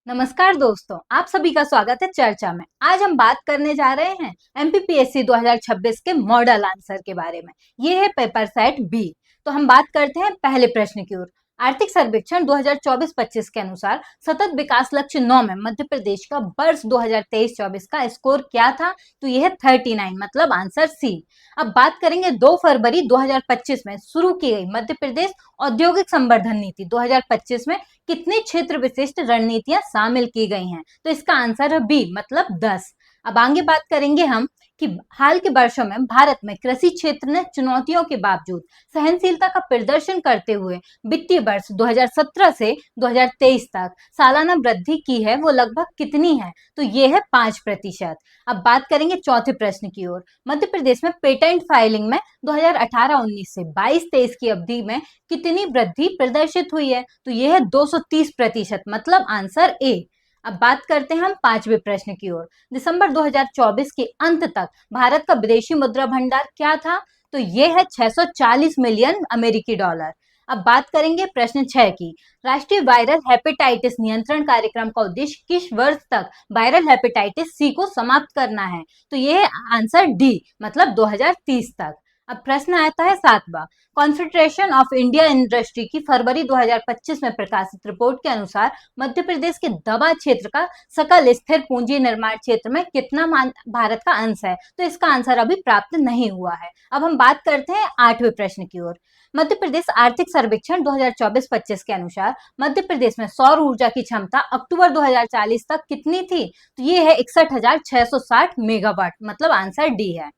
नमस्कार दोस्तों, आप सभी का स्वागत है चर्चा में। आज हम बात करने जा रहे हैं एमपीपीएससी 2026 के मॉडल आंसर के बारे में। ये है पेपर सेट बी। तो हम बात करते हैं पहले प्रश्न की ओर। आर्थिक सर्वेक्षण 2024-25 के अनुसार सतत विकास लक्ष्य 9 में मध्य प्रदेश का वर्ष 2023-24 का स्कोर क्या था? तो यह है 39, मतलब आंसर सी। अब बात करेंगे 2 फरवरी 2025 में शुरू की गई मध्य प्रदेश औद्योगिक संवर्धन नीति 2025 में कितने क्षेत्र विशिष्ट रणनीतियां शामिल की गई हैं? तो इसका आंसर है बी, मतलब 10। अब आगे बात करेंगे हम कि हाल के वर्षों में भारत में कृषि क्षेत्र ने चुनौतियों के बावजूद सहनशीलता का प्रदर्शन करते हुए वित्तीय वर्ष 2017 से 2023 तक सालाना वृद्धि की है, वो लगभग कितनी है? तो ये है 5%। अब बात करेंगे चौथे प्रश्न की ओर। मध्य प्रदेश में पेटेंट फाइलिंग में 2018-19 से 22-23 की अवधि में कितनी वृद्धि प्रदर्शित हुई है? तो यह है 230%, मतलब आंसर ए। अब बात करते हैं हम पांचवें प्रश्न की ओर। दिसंबर 2024 के अंत तक भारत का विदेशी मुद्रा भंडार क्या था? तो यह है 640 मिलियन अमेरिकी डॉलर। अब बात करेंगे प्रश्न 6 की। राष्ट्रीय वायरल हेपेटाइटिस नियंत्रण कार्यक्रम का उद्देश्य किस वर्ष तक वायरल हेपेटाइटिस सी को समाप्त करना है? तो यह है आंसर डी, मतलब 2030 तक। अब प्रश्न आता है 7वां। कॉन्फेडरेशन ऑफ इंडिया इंडस्ट्री की फरवरी 2025 में प्रकाशित रिपोर्ट के अनुसार मध्य प्रदेश के दवा क्षेत्र का सकल स्थिर पूंजी निर्माण क्षेत्र में कितना भारत का अंश है? तो इसका आंसर अभी प्राप्त नहीं हुआ है। अब हम बात करते हैं 8वें प्रश्न की ओर। मध्य प्रदेश आर्थिक सर्वेक्षण 2024-25 के अनुसार मध्य प्रदेश में सौर ऊर्जा की क्षमता अक्टूबर 2040 तक कितनी थी? तो ये है 61,660 मेगावाट, मतलब आंसर डी है।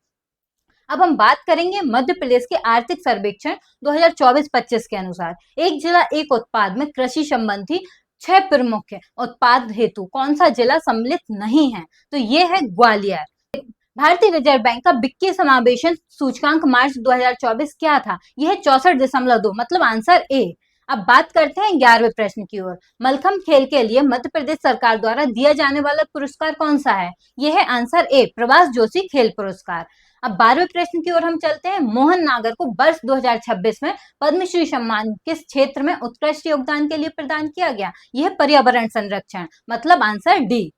अब हम बात करेंगे मध्य प्रदेश के आर्थिक सर्वेक्षण 2024-25 के अनुसार एक जिला एक उत्पाद में कृषि संबंधी 6 प्रमुख उत्पाद हेतु कौन सा जिला सम्मिलित नहीं है? तो ये है ग्वालियर। भारतीय रिजर्व बैंक का वित्तीय समावेशन सूचकांक मार्च 2024 क्या था? यह है 64.2, मतलब आंसर ए। अब बात करते हैं 11वें प्रश्न की ओर। मलखम्ब खेल के लिए मध्य प्रदेश सरकार द्वारा दिया जाने वाला पुरस्कार कौन सा है? यह है आंसर ए, प्रभास जोशी खेल पुरस्कार। अब 12वें प्रश्न की ओर हम चलते हैं। मोहन नागर को वर्ष 2026 में पद्मश्री सम्मान किस क्षेत्र में उत्कृष्ट योगदान के लिए प्रदान किया गया? यह पर्यावरण संरक्षण, मतलब आंसर डी।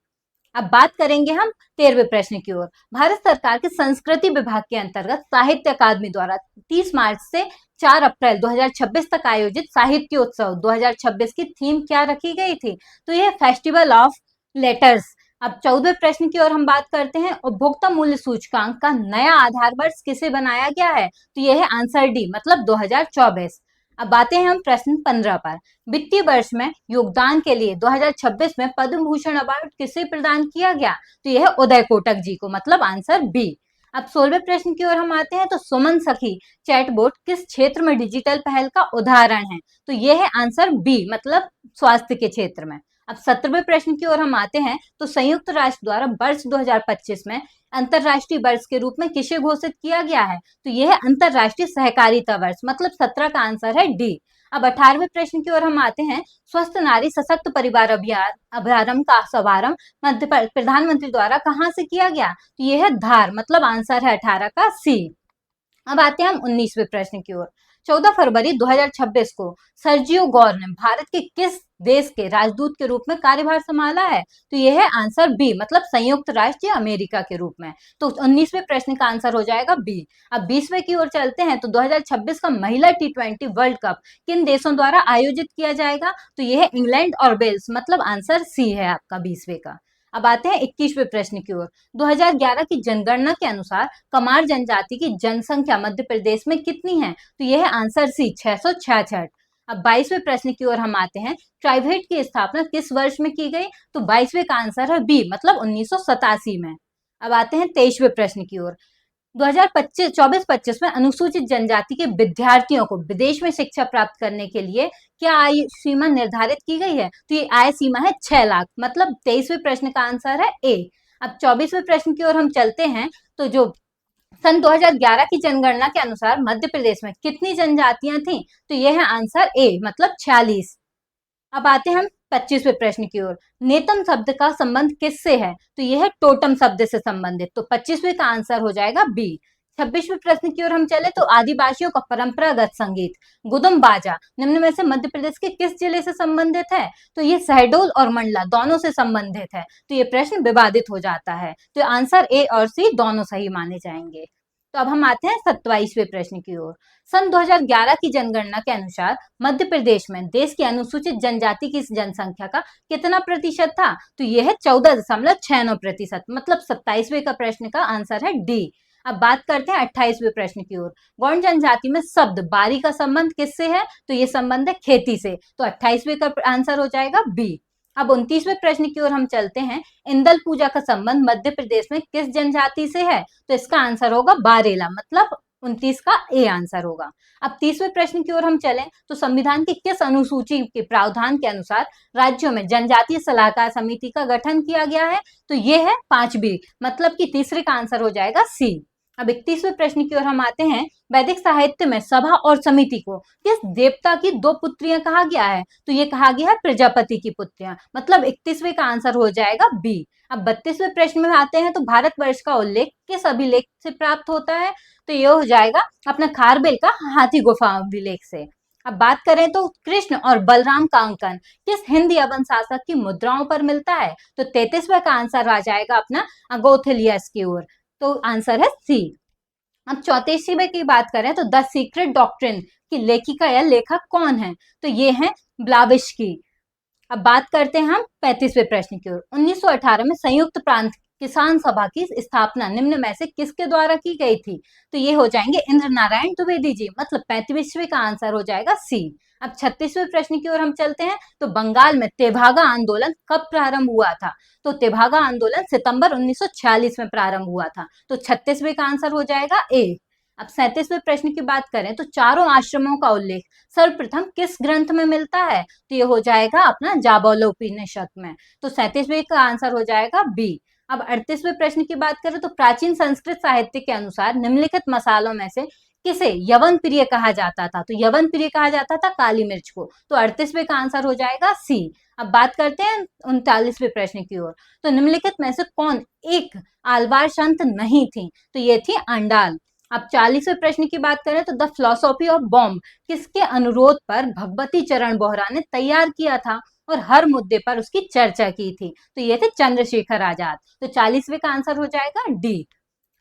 अब बात करेंगे हम 13वें प्रश्न की ओर। भारत सरकार के संस्कृति विभाग के अंतर्गत साहित्य अकादमी द्वारा 30 मार्च से 4 अप्रैल 2026 तक आयोजित साहित्योत्सव 2026 की थीम क्या रखी गई थी? तो यह फेस्टिवल ऑफ लेटर्स। अब 14वें प्रश्न की ओर हम बात करते हैं। उपभोक्ता मूल्य सूचकांक का नया आधार वर्ष किसे बनाया गया है? तो यह है आंसर डी, मतलब 2024। अब आते हैं हम प्रश्न 15 पर। वित्तीय वर्ष में योगदान के लिए 2026 में पद्म भूषण अवार्ड किसे प्रदान किया गया? तो यह है उदय कोटक जी को, मतलब आंसर बी। अब 16वें प्रश्न की ओर हम आते हैं। तो सुमन सखी चैटबोट किस क्षेत्र में डिजिटल पहल का उदाहरण है? तो यह है आंसर बी, मतलब स्वास्थ्य के क्षेत्र में। अब 17वें प्रश्न की ओर हम आते हैं। तो संयुक्त राष्ट्र द्वारा वर्ष 2025 में अंतरराष्ट्रीय वर्ष के रूप में किसे घोषित किया गया है? तो यह है अंतरराष्ट्रीय सहकारिता वर्ष, मतलब 17 का आंसर है डी। अब 18वें प्रश्न की ओर हम आते हैं। स्वस्थ नारी सशक्त परिवार अभियान का शुभारंभ प्रधानमंत्री द्वारा कहां से किया गया? तो यह है धार, मतलब आंसर है 18 का सी। अब आते हैं हम 19वें प्रश्न की ओर। 14 फरवरी 2026 को सर्जियो गौर ने भारत के किस देश के राजदूत के रूप में कार्यभार संभाला है? तो यह है आंसर बी, मतलब संयुक्त राष्ट्र या अमेरिका के रूप में। तो 19वें प्रश्न का आंसर हो जाएगा बी। अब 20वें की ओर चलते हैं। तो 2026 का महिला T20 वर्ल्ड कप किन देशों द्वारा आयोजित किया जाएगा? तो यह है इंग्लैंड और वेल्स, मतलब आंसर सी है आपका 20वें का। अब आते हैं 21वें प्रश्न की ओर। 2011 की जनगणना के अनुसार कमार जनजाति की जनसंख्या मध्य प्रदेश में कितनी है? तो यह है आंसर सी, 666। अब 22वें प्रश्न की ओर हम आते हैं। ट्राइवेट की स्थापना किस वर्ष में की गई? तो 22वें का आंसर है बी, मतलब 1987 में। अब आते हैं 23वें प्रश्न की ओर। 2024-25 में अनुसूचित जनजाति के विद्यार्थियों को विदेश में शिक्षा प्राप्त करने के लिए क्या आयु सीमा निर्धारित की गई है? तो ये आय सीमा है 6 लाख, मतलब 23वें प्रश्न का आंसर है ए। अब 24वें प्रश्न की ओर हम चलते हैं। तो जो सन 2011 की जनगणना के अनुसार मध्य प्रदेश में कितनी जनजातियां थी? तो यह है आंसर ए, मतलब 46। अब आते हैं हम 25वें प्रश्न की ओर। नेतम शब्द का संबंध किससे है? तो यह है टोटम शब्द से संबंधित। तो 25वें का आंसर हो जाएगा बी। 26वें प्रश्न की ओर हम चले तो आदिवासियों का परंपरागत संगीत गुदम बाजा निम्न में से मध्य प्रदेश के किस जिले से संबंधित है? तो ये शहडोल और मंडला दोनों से संबंधित है, तो ये प्रश्न विवादित हो जाता है, तो आंसर ए और सी दोनों सही माने जाएंगे। तो अब हम आते हैं 27वें प्रश्न की ओर। सन 2011 की जनगणना के अनुसार मध्य प्रदेश में देश की अनुसूचित जनजाति की जनसंख्या का कितना प्रतिशत था? तो यह है 14.69%, मतलब 27वें का प्रश्न का आंसर है डी। अब बात करते हैं 28वें प्रश्न की ओर। गौंड जनजाति में शब्द बारी का संबंध किससे है? तो ये संबंध है खेती से, तो 28वें का आंसर हो जाएगा बी। अब 29वें प्रश्न की ओर हम चलते हैं। इंदल पूजा का संबंध मध्य प्रदेश में किस जनजाति से है? तो इसका आंसर होगा बारेला, मतलब 29 का ए आंसर होगा। अब 30वें प्रश्न की ओर हम चलें तो संविधान की किस अनुसूची के प्रावधान के अनुसार राज्यों में जनजातीय सलाहकार समिति का गठन किया गया है? तो ये है 5 बी, मतलब कि तीसरे का आंसर हो जाएगा सी। अब 31वें प्रश्न की ओर हम आते हैं। वैदिक साहित्य में सभा और समिति को किस देवता की दो पुत्रियां कहा गया है? तो ये कहा गया है प्रजापति की पुत्रियां, मतलब 31वें का आंसर हो जाएगा बी। अब 32वें प्रश्न में आते हैं तो भारतवर्ष का उल्लेख किस अभिलेख से प्राप्त होता है? तो ये हो जाएगा अपना खारबेल का हाथी गुफा अभिलेख से। अब बात करें तो कृष्ण और बलराम का अंकन किस हिंदी अवन शासक की मुद्राओं पर मिलता है? तो 33वें का आंसर आ जाएगा अपना अगोथिलियस की ओर, तो आंसर है सी। अब 34वें की बात करें तो द सीक्रेट डॉक्ट्रिन की लेखिका या लेखक कौन है? तो ये है ब्लाविस्की। अब बात करते हैं हम 35वें प्रश्न की ओर। 1918 में संयुक्त प्रांत किसान सभा की स्थापना निम्न में से किसके द्वारा की गई थी? तो ये हो जाएंगे इंद्र नारायण द्विवेदी जी, मतलब 35वें का आंसर हो जाएगा सी। अब 36वें प्रश्न की ओर हम चलते हैं तो बंगाल में तेभागा आंदोलन कब प्रारंभ हुआ था? तो तेभागा आंदोलन सितंबर 1946 में प्रारंभ हुआ था, तो 36वें का आंसर हो जाएगा ए। अब 37वें प्रश्न की बात करें तो चारों आश्रमों का उल्लेख सर्वप्रथम किस ग्रंथ में मिलता है? तो ये हो जाएगा अपना जाबालोपनिषद में, तो 37वें का आंसर हो जाएगा बी। अब 38वें प्रश्न की बात करें तो प्राचीन संस्कृत साहित्य के अनुसार निम्नलिखित मसालों में से किसे यवन प्रिय कहा जाता था? तो यवन प्रिय कहा जाता था काली मिर्च को, तो 38वें का आंसर हो जाएगा सी। अब बात करते हैं 39वें प्रश्न की ओर। तो निम्नलिखित में से कौन एक आलवार संत नहीं थी? तो ये थी अंडाल। अब 40वें प्रश्न की बात करें तो द फिलोसॉफी ऑफ बॉम्ब किसके अनुरोध पर भगवती चरण बोहरा ने तैयार किया था और हर मुद्दे पर उसकी चर्चा की थी? तो ये थे चंद्रशेखर आजाद, तो 40वें का आंसर हो जाएगा डी।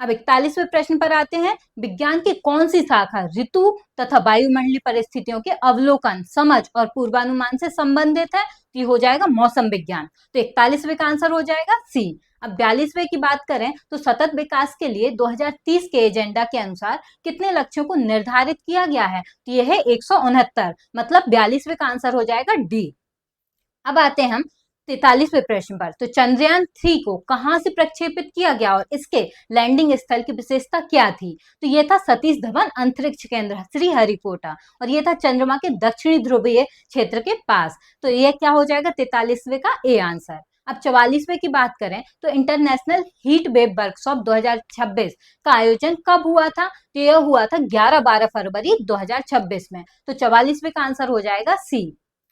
अब 41वें प्रश्न पर आते हैं। विज्ञान की कौन सी शाखा ऋतु तथा वायुमंडलीय परिस्थितियों के अवलोकन, समझ और पूर्वानुमान से संबंधित है? तो ये हो जाएगा मौसम विज्ञान, तो 41वें का आंसर हो जाएगा सी। अब 42वें की बात करें तो सतत विकास के लिए 2030 के एजेंडा के अनुसार कितने लक्ष्यों को निर्धारित किया गया है? तो यह है 169, मतलब 42वें का आंसर हो जाएगा डी। अब आते हैं हम 43वें प्रश्न पर। तो चंद्रयान 3 को कहां से प्रक्षेपित किया गया और इसके लैंडिंग स्थल की विशेषता क्या थी? तो ये था सतीश धवन अंतरिक्ष केंद्र श्रीहरिकोटा, और ये था चंद्रमा के दक्षिणी ध्रुवीय क्षेत्र के पास, तो ये क्या हो जाएगा 43वें का ए आंसर। अब 44वें की बात करें तो इंटरनेशनल हीट वेव वर्कशॉप 2026 का आयोजन कब हुआ था? तो यह हुआ था 11-12 फरवरी 2026 में, तो 44वें का आंसर हो जाएगा सी।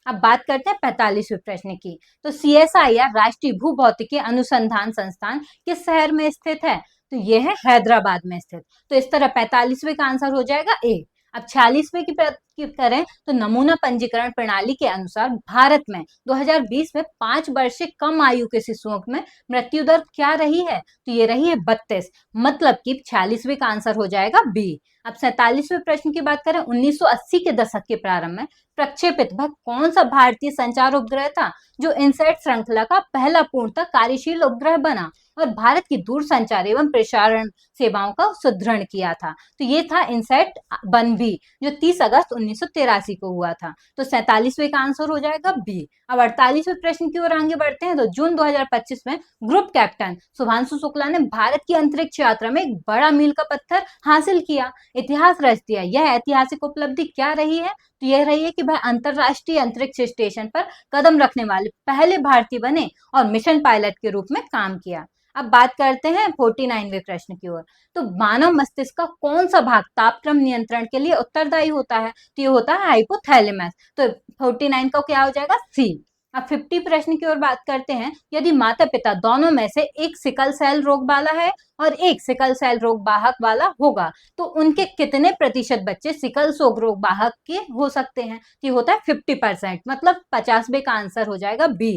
अब बात करते हैं 45वें प्रश्न की। तो CSIR राष्ट्रीय भूभौतिकी अनुसंधान संस्थान किस शहर में स्थित है? तो ये है हैदराबाद में स्थित, तो इस तरह 45वें का आंसर हो जाएगा ए। अब 46वें की करें तो नमूना पंजीकरण प्रणाली के अनुसार भारत में 2020 में 5 वर्ष से कम आयु के शिशुओं में मृत्यु दर क्या रही है? तो ये रही है 32, मतलब कि 46वें का आंसर हो जाएगा बी। अब 47वें प्रश्न की बात करें 1980 के दशक के प्रारंभ में प्रक्षेपित वह कौन सा भारतीय संचार उपग्रह था जो इनसैट श्रृंखला का पहला पूर्णतः कार्यशील उपग्रह बना और भारत की दूरसंचार एवं प्रसारण सेवाओं का सुदृढ़ किया था? तो ये था इनसैट 1B, जो 30 अगस्त 1983 को हुआ था, तो 47वें का आंसर हो जाएगा बी। अब 48वें प्रश्न की ओर आगे बढ़ते हैं। तो जून 2025 में ग्रुप कैप्टन शुभांशु शुक्ला ने भारत की अंतरिक्ष यात्रा में एक बड़ा मील का पत्थर हासिल किया, इतिहास रच दिया। यह ऐतिहासिक उपलब्धि क्या रही है? तो यह रही है कि वह अंतरराष्ट्रीय अंतरिक्ष स्टेशन पर कदम रखने वाले पहले भारतीय बने और मिशन पायलट के रूप में काम किया। अब बात करते हैं 49वें प्रश्न की ओर। तो मानव मस्तिष्क का कौन सा भाग तापक्रम नियंत्रण के लिए उत्तरदायी होता है? तो ये होता है हाइपोथैलेमस, तो 49 का क्या हो जाएगा सी। अब 50 प्रश्न की ओर बात करते हैं। यदि माता पिता दोनों में से एक सिकल सेल रोग वाला है और एक सिकल सेल रोग वाहक वाला होगा, तो उनके कितने प्रतिशत बच्चे सिकल सेल रोग वाहक के हो सकते हैं? ये होता है 50%, मतलब 50 का आंसर हो जाएगा बी।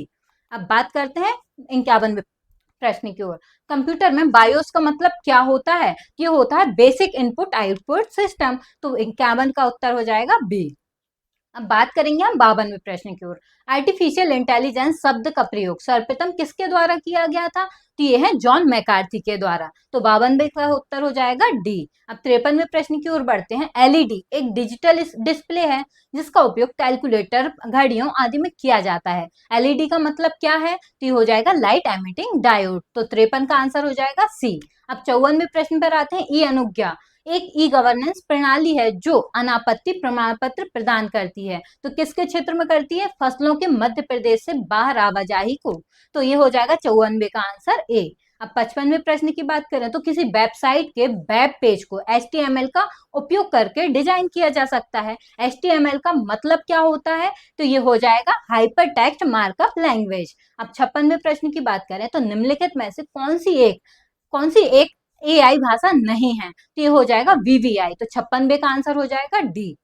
अब बात करते हैं 51वें प्रश्न की ओर। कंप्यूटर में बायोस का मतलब क्या होता है? ये होता है बेसिक इनपुट आउटपुट सिस्टम, तो 51 का उत्तर हो जाएगा बी। अब बात करेंगे हम 52वें प्रश्न की ओर। आर्टिफिशियल इंटेलिजेंस शब्द का प्रयोग सर्वप्रथम किसके द्वारा किया गया था? तो ये है जॉन मैकार्थी के द्वारा, तो 52वें का उत्तर हो जाएगा डी। अब 53वें प्रश्न की ओर बढ़ते हैं। एलईडी एक डिजिटल डिस्प्ले है जिसका उपयोग कैलकुलेटर, घड़ियों आदि में किया जाता है। एलईडी का मतलब क्या है? तो ये हो जाएगा लाइट एमिटिंग डायोड, तो 53 का आंसर हो जाएगा सी। अब 54वें प्रश्न पर आते हैं। ई अनुज्ञा एक ई गवर्नेंस प्रणाली है जो अनापत्ति प्रमाण पत्र प्रदान करती है, तो किसके क्षेत्र में करती है? फसलों के मध्य प्रदेश से बाहर आवाजाही को, तो ये हो जाएगा 54वें का आंसर ए। अब 55वें प्रश्न की बात करें तो किसी वेबसाइट के वेब पेज को HTML का उपयोग करके डिजाइन किया जा सकता है। HTML का मतलब क्या होता है? तो ये हो जाएगा हाइपर टेक्स्ट मार्कअप लैंग्वेज। अब 56वें प्रश्न की बात करें तो निम्नलिखित में से कौन सी एक AI भाषा नहीं है? तो ये हो जाएगा VVI, तो 56वें का आंसर हो जाएगा डी।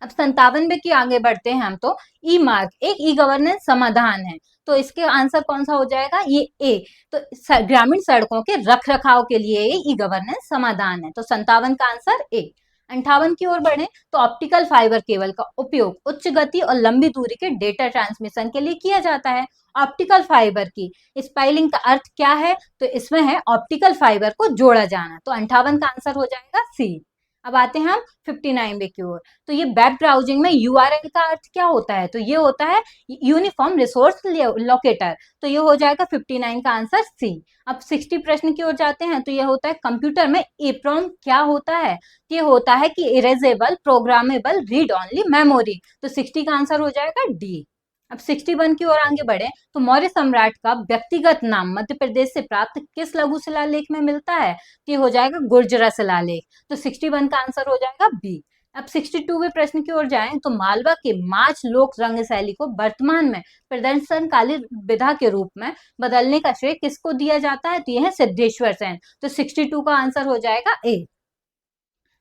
अब 57वें की आगे बढ़ते हैं हम, तो ई मार्ग एक ई गवर्नेंस समाधान है, तो इसके आंसर कौन सा हो जाएगा? ये ए। तो ग्रामीण सड़कों के रख रखाव के लिए ये ई गवर्नेंस समाधान है, तो 57 का आंसर ए। 58 की ओर बढ़े तो ऑप्टिकल फाइबर केबल का उपयोग उच्च गति और लंबी दूरी के डेटा ट्रांसमिशन के लिए किया जाता है। ऑप्टिकल फाइबर की स्पेलिंग का अर्थ क्या है? तो इसमें है ऑप्टिकल फाइबर को जोड़ा जाना, तो 58 का आंसर हो जाएगा सी। अब आते हैं हम 59वें की ओर। तो ये वेब ब्राउजिंग में URL का अर्थ क्या होता है? तो ये होता है यूनिफॉर्म रिसोर्स लोकेटर, तो ये हो जाएगा 59 का आंसर सी। अब 60 प्रश्न की ओर जाते हैं। तो ये होता है कंप्यूटर में EEPROM क्या होता है? ये होता है कि erasable programmable read only memory, तो 60 का आंसर हो जाएगा डी। अब 61 की ओर आगे बढ़े तो मौर्य सम्राट का व्यक्तिगत नाम मध्य प्रदेश से प्राप्त किस लघु शिलालेख में मिलता है? तो ये हो जाएगा गुर्जरा शिलालेख, तो 61 का आंसर हो जाएगा बी। अब 62वें प्रश्न की ओर जाएं तो मालवा के माच लोक रंग शैली को वर्तमान में प्रदर्शनकाली विधा के रूप में बदलने का श्रेय किसको दिया जाता है? तो यह है सिद्धेश्वर सेन, तो 62 का आंसर हो जाएगा ए।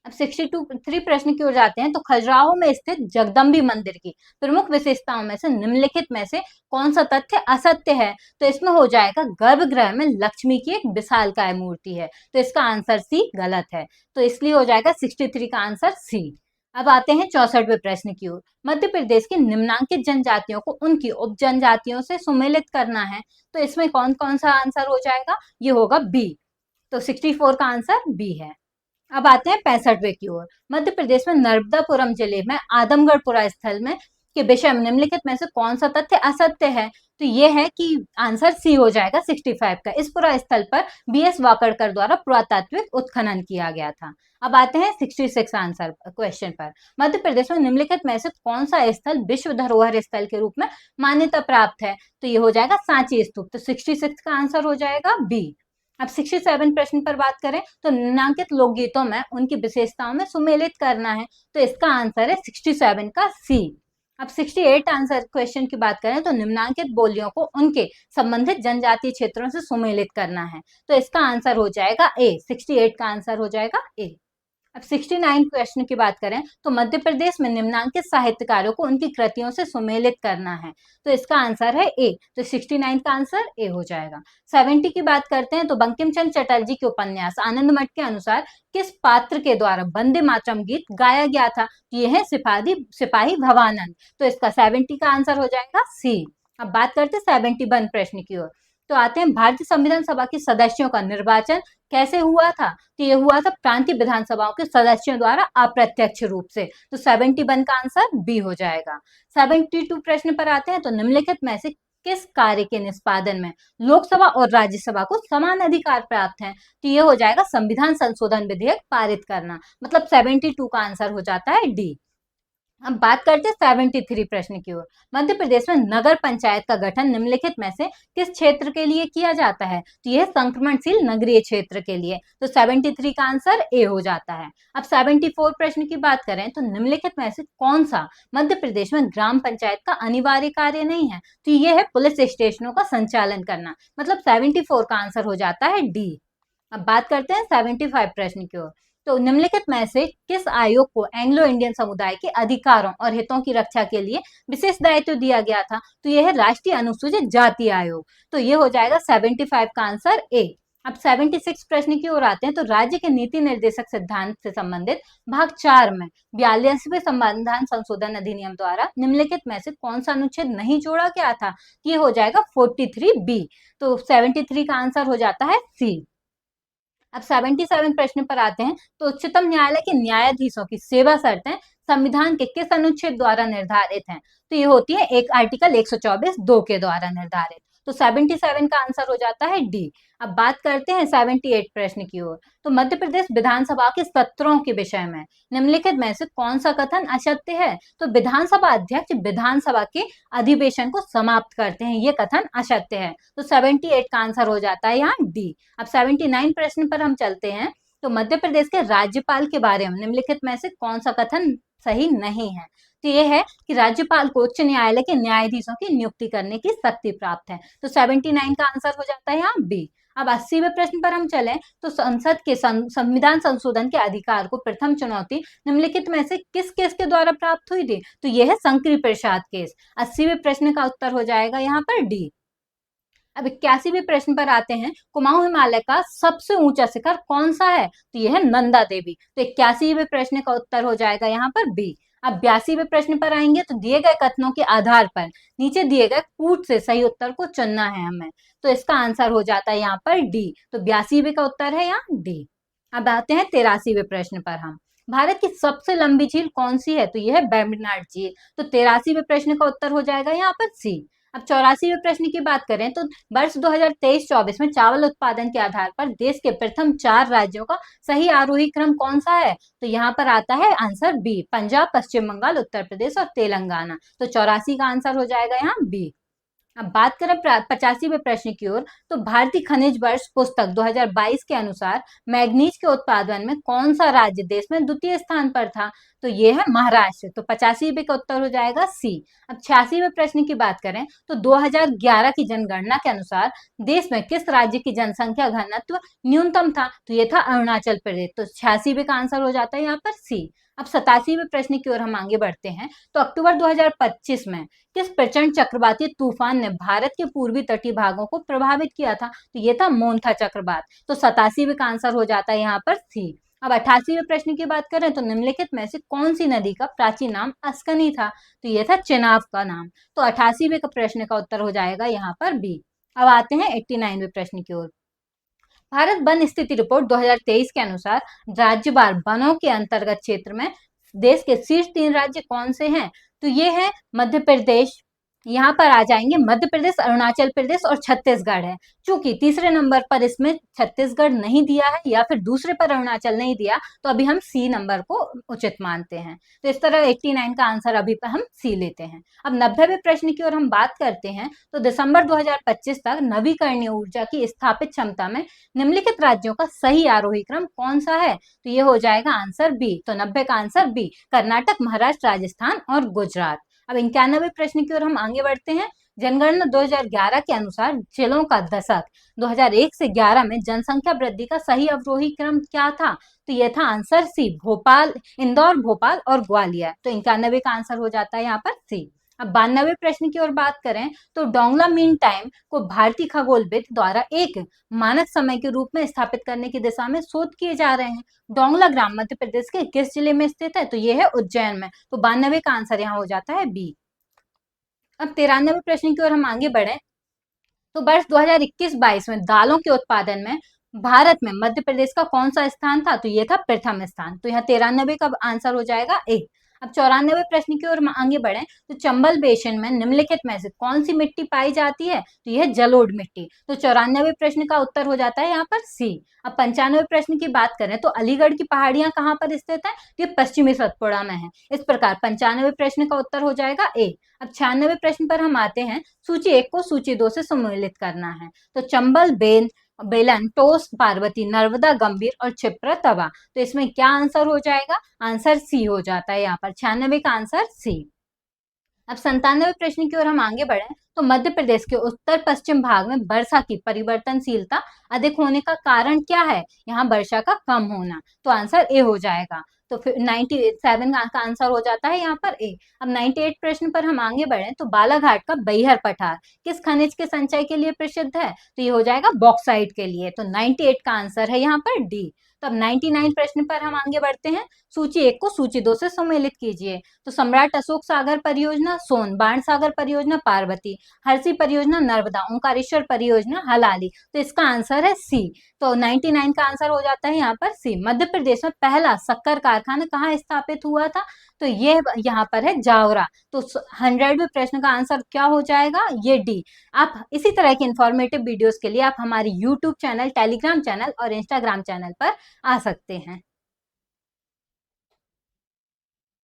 अब 62 प्रश्न की ओर जाते हैं। तो खजुराहो में स्थित जगदम्बी मंदिर की प्रमुख विशेषताओं में से निम्नलिखित में से कौन सा तथ्य असत्य है? तो इसमें हो जाएगा गर्भगृह में लक्ष्मी की एक विशालकाय मूर्ति है, तो इसका आंसर सी गलत है, तो इसलिए हो जाएगा 63 का आंसर सी। अब आते हैं 64वें प्रश्न की ओर। मध्य प्रदेश की निम्नांकित जनजातियों को उनकी उप जनजातियों से सुमेलित करना है, तो इसमें कौन कौन सा आंसर हो जाएगा? ये होगा बी, तो 64 का आंसर बी है। अब आते हैं 65वें की ओर। मध्य प्रदेश में नर्मदापुरम जिले में आदमगढ़पुरा स्थल में के विषय में निम्नलिखित में से कौन सा तथ्य असत्य है? तो ये है कि आंसर सी हो जाएगा 65 का। इस पुरा स्थल पर BS वाकड़कर द्वारा पुरातात्विक उत्खनन किया गया था। अब आते हैं 66 आंसर क्वेश्चन पर। मध्य प्रदेश में निम्नलिखित में से कौन सा स्थल विश्व धरोहर स्थल के रूप में मान्यता प्राप्त है? तो ये हो जाएगा सांची स्तूप, तो 66 का आंसर हो जाएगा बी। अब 67 प्रश्न पर बात करें तो निम्नांकित लोकगीतों में उनकी विशेषताओं में सुमेलित करना है, तो इसका आंसर है 67 का सी। अब 68 आंसर क्वेश्चन की बात करें तो निम्नांकित बोलियों को उनके संबंधित जनजातीय क्षेत्रों से सुमेलित करना है, तो इसका आंसर हो जाएगा ए। 68 का आंसर हो जाएगा ए। अब 69 क्वेश्चन की बात करें तो मध्य प्रदेश में निम्नांकित साहित्यकारों को उनकी कृतियों से सुमेलित करना है, तो इसका आंसर है ए, तो 69 का आंसर ए हो जाएगा। 70 की बात करते हैं तो बंकिम चंद्र चटर्जी के उपन्यास आनंद मठ के अनुसार किस पात्र के द्वारा वंदे मातरम गीत गाया गया था? ये है सिपाही भवानंद, तो इसका 70 का आंसर हो जाएगा सी। अब बात करते हैं 71 प्रश्न की ओर। तो आते हैं भारतीय संविधान सभा के सदस्यों का निर्वाचन कैसे हुआ था? तो ये हुआ था प्रांतीय विधानसभाओं के सदस्यों द्वारा अप्रत्यक्ष रूप से, तो 71 का आंसर बी हो जाएगा। 72 प्रश्न पर आते हैं तो निम्नलिखित में से किस कार्य के निष्पादन में लोकसभा और राज्यसभा को समान अधिकार प्राप्त है? तो ये हो जाएगा संविधान संशोधन विधेयक पारित करना, मतलब 72 का आंसर हो जाता है डी। अब बात करते हैं 73 प्रश्न की ओर। मध्य प्रदेश में नगर पंचायत का गठन निम्नलिखित में से किस क्षेत्र के लिए किया जाता है? तो यह संक्रमणशील नगरीय क्षेत्र के लिए। तो 73 का आंसर ए हो जाता है। अब 74 प्रश्न की बात करें तो निम्नलिखित में से कौन सा मध्य प्रदेश में ग्राम पंचायत का अनिवार्य कार्य नहीं है? तो यह है पुलिस स्टेशनों का संचालन करना। मतलब 74 का आंसर हो जाता है डी। अब बात करते हैं 75 प्रश्न की ओर। तो निम्नलिखित में से किस आयोग को एंग्लो इंडियन समुदाय के अधिकारों और हितों की रक्षा के लिए विशेष दायित्व दिया गया था? तो यह है राष्ट्रीय अनुसूचित जाति आयोग। तो ये हो जाएगा 75 का आंसर ए। अब 76 प्रश्न की ओर आते हैं। तो राज्य के नीति निर्देशक सिद्धांत से संबंधित भाग 4 में 42वें संविधान संशोधन अधिनियम द्वारा निम्नलिखित में से कौन सा अनुच्छेद नहीं जोड़ा गया था? ये हो जाएगा 43 बी। तो 73 का आंसर हो जाता है सी। अब 77 प्रश्न पर आते हैं। तो उच्चतम न्यायालय के न्यायाधीशों की सेवा शर्तें संविधान के किस अनुच्छेद द्वारा निर्धारित हैं? तो ये होती है एक आर्टिकल 124 2 के द्वारा निर्धारित। तो 77 का आंसर हो जाता है डी। अब बात करते हैं 78 प्रश्न की ओर। तो मध्य प्रदेश विधानसभा के सत्रों के विषय में निम्नलिखित में से कौन सा कथन असत्य है? तो विधानसभा अध्यक्ष विधानसभा के अधिवेशन को समाप्त करते हैं, ये कथन असत्य है। तो 78 का आंसर हो जाता है यहाँ डी। अब 79 प्रश्न पर हम चलते हैं। तो मध्य प्रदेश के राज्यपाल के बारे में निम्नलिखित में से कौन सा कथन सही नहीं है? तो ये है कि राज्यपाल को उच्च न्यायालय के न्यायाधीशों की नियुक्ति करने की शक्ति प्राप्त है। तो 79 का आंसर हो जाता है यहाँ बी। अब 80वें प्रश्न पर हम चलें। तो संसद के संविधान संशोधन के अधिकार को प्रथम चुनौती निम्नलिखित में से किस केस के द्वारा प्राप्त हुई थी? तो यह है शंकरी प्रसाद केस। 80वें प्रश्न का उत्तर हो जाएगा यहाँ पर डी। अब 81वें प्रश्न पर आते हैं। कुमाऊं हिमालय का सबसे ऊंचा शिखर कौन सा है? तो यह है नंदा देवी। तो 81वें प्रश्न का उत्तर हो जाएगा यहाँ पर बी। अब 82वें प्रश्न पर आएंगे। तो दिए गए कथनों के आधार पर नीचे दिए गए कूट से सही उत्तर को चुनना है हमें। तो इसका आंसर हो जाता है यहाँ पर डी। तो 82वें का उत्तर है यहाँ डी। अब आते हैं 83वें प्रश्न पर हम। भारत की सबसे लंबी झील कौन सी है? तो यह है वेम्बनाड झील। तो 83वें प्रश्न का उत्तर हो जाएगा यहाँ पर सी। अब 84वें प्रश्न की बात करें। तो वर्ष 2023-24 में चावल उत्पादन के आधार पर देश के प्रथम 4 राज्यों का सही आरोही क्रम कौन सा है? तो यहाँ पर आता है आंसर बी, पंजाब, पश्चिम बंगाल, उत्तर प्रदेश और तेलंगाना। तो 84 का आंसर हो जाएगा यहाँ बी। अब बात करें 85वें प्रश्न की ओर। तो भारतीय खनिज वर्ष पुस्तक 2022 के अनुसार मैग्नीज के उत्पादन में कौन सा राज्य देश में द्वितीय स्थान पर था? तो ये है महाराष्ट्र। तो 85वें का उत्तर हो जाएगा सी। अब 86वें प्रश्न की बात करें। तो 2011 की जनगणना के अनुसार देश में किस राज्य की जनसंख्या घनत्व न्यूनतम था? तो ये था अरुणाचल प्रदेश। तो 86वें का आंसर हो जाता है यहाँ पर सी। अब 87वें प्रश्न की ओर हम आगे बढ़ते हैं। तो अक्टूबर 2025 में किस प्रचंड चक्रवाती तूफान ने भारत के पूर्वी तटीय भागों को प्रभावित किया था? तो ये था मोन्था चक्रवात। तो 87वें का आंसर हो जाता है यहाँ पर सी। अब 88वें प्रश्न की बात करें। तो निम्नलिखित में से कौन सी नदी का प्राचीन नाम अस्कनी था? तो ये था चेनाब का नाम। तो 88वें का प्रश्न का उत्तर हो जाएगा यहाँ पर बी। अब आते हैं 89वें प्रश्न की ओर। भारत वन स्थिति रिपोर्ट 2023 के अनुसार राज्यवार वनों के अंतर्गत क्षेत्र में देश के शीर्ष 3 राज्य कौन से हैं? तो ये है मध्य प्रदेश, यहाँ पर आ जाएंगे मध्य प्रदेश, अरुणाचल प्रदेश और छत्तीसगढ़ है। चूंकि तीसरे नंबर पर इसमें छत्तीसगढ़ नहीं दिया है या फिर दूसरे पर अरुणाचल नहीं दिया, तो अभी हम सी नंबर को उचित मानते हैं। तो इस तरह 89 का आंसर अभी पर हम सी लेते हैं। अब 90वें प्रश्न की ओर हम बात करते हैं। तो दिसंबर 2025 तक नवीकरणीय ऊर्जा की स्थापित क्षमता में निम्नलिखित राज्यों का सही आरोही क्रम कौन सा है? तो ये हो जाएगा आंसर बी। तो 90 का आंसर बी, कर्नाटक, महाराष्ट्र, राजस्थान और गुजरात। अब 91वें प्रश्न की ओर हम आगे बढ़ते हैं। जनगणना 2011 के अनुसार जिलों का दशक 2001 से 11 में जनसंख्या वृद्धि का सही अवरोही क्रम क्या था? तो यह था आंसर सी, भोपाल, इंदौर, भोपाल और ग्वालियर। तो 91 का आंसर हो जाता है यहाँ पर सी। अब 92वें प्रश्न की ओर बात करें। तो डोंगला मीन टाइम को भारतीय खगोलविद द्वारा एक मानक समय के रूप में स्थापित करने की दिशा में शोध किए जा रहे हैं। डोंगला ग्राम मध्य प्रदेश के किस जिले में स्थित है? तो ये है उज्जैन में। तो 92 का आंसर यहाँ हो जाता है बी। अब 93वें प्रश्न की ओर हम आगे बढ़े। तो वर्ष 2021-22 में दालों के उत्पादन में भारत में मध्य प्रदेश का कौन सा स्थान था? तो ये था प्रथम स्थान। तो यहाँ 93 का आंसर हो जाएगा ए। अब 94वें प्रश्न की ओर हम आगे बढ़े तो चंबल बेसिन में निम्नलिखित में से कौन सी मिट्टी पाई जाती है? तो यह जलोढ़ मिट्टी। तो 94वें प्रश्न का उत्तर हो जाता है यहाँ पर सी। अब 95वें प्रश्न की बात करें तो अलीगढ़ की पहाड़ियां कहाँ पर स्थित है? ये पश्चिमी सतपुड़ा में है। इस प्रकार 95वें प्रश्न का उत्तर हो जाएगा ए। अब 96वें प्रश्न पर हम आते हैं, सूची 1 को सूची 2 से सम्मिलित करना है। तो चंबल बेलन, टोस्ट, पार्वती, नर्मदा, गंभीर और क्षिप्रा तवा। तो इसमें क्या आंसर हो जाएगा? आंसर सी हो जाता है यहाँ पर, 96 का आंसर सी। अब 97वें प्रश्न की ओर हम आगे बढ़े तो मध्य प्रदेश के उत्तर पश्चिम भाग में वर्षा की परिवर्तनशीलता अधिक होने का कारण क्या है? यहाँ वर्षा का कम होना। तो आंसर ए हो जाएगा। तो फिर 97 का आंसर हो जाता है यहाँ पर ए। अब 98 प्रश्न पर हम आगे बढ़े तो बालाघाट का बैहर पठार किस खनिज के संचय के लिए प्रसिद्ध है? तो ये हो जाएगा बॉक्साइट के लिए। तो 98 का आंसर है यहाँ पर डी। तो अब 99 प्रश्न पर हम आगे बढ़ते हैं, सूची 1 को सूची 2 से सम्मिलित कीजिए। तो सम्राट अशोक सागर परियोजना सोन, बाण सागर परियोजना पार्वती, हरसी परियोजना नर्मदा, ओंकारेश्वर परियोजना हलाली। तो इसका आंसर है सी। तो 99 का आंसर हो जाता है यहाँ पर सी। मध्य प्रदेश में पहला शक्कर कारखाना कहाँ स्थापित हुआ था? तो ये यहाँ पर है जावरा। तो 100वें प्रश्न का आंसर क्या हो जाएगा? ये डी। आप इसी तरह के इंफॉर्मेटिव वीडियोस के लिए आप हमारे यूट्यूब चैनल, टेलीग्राम चैनल और इंस्टाग्राम चैनल पर आ सकते हैं।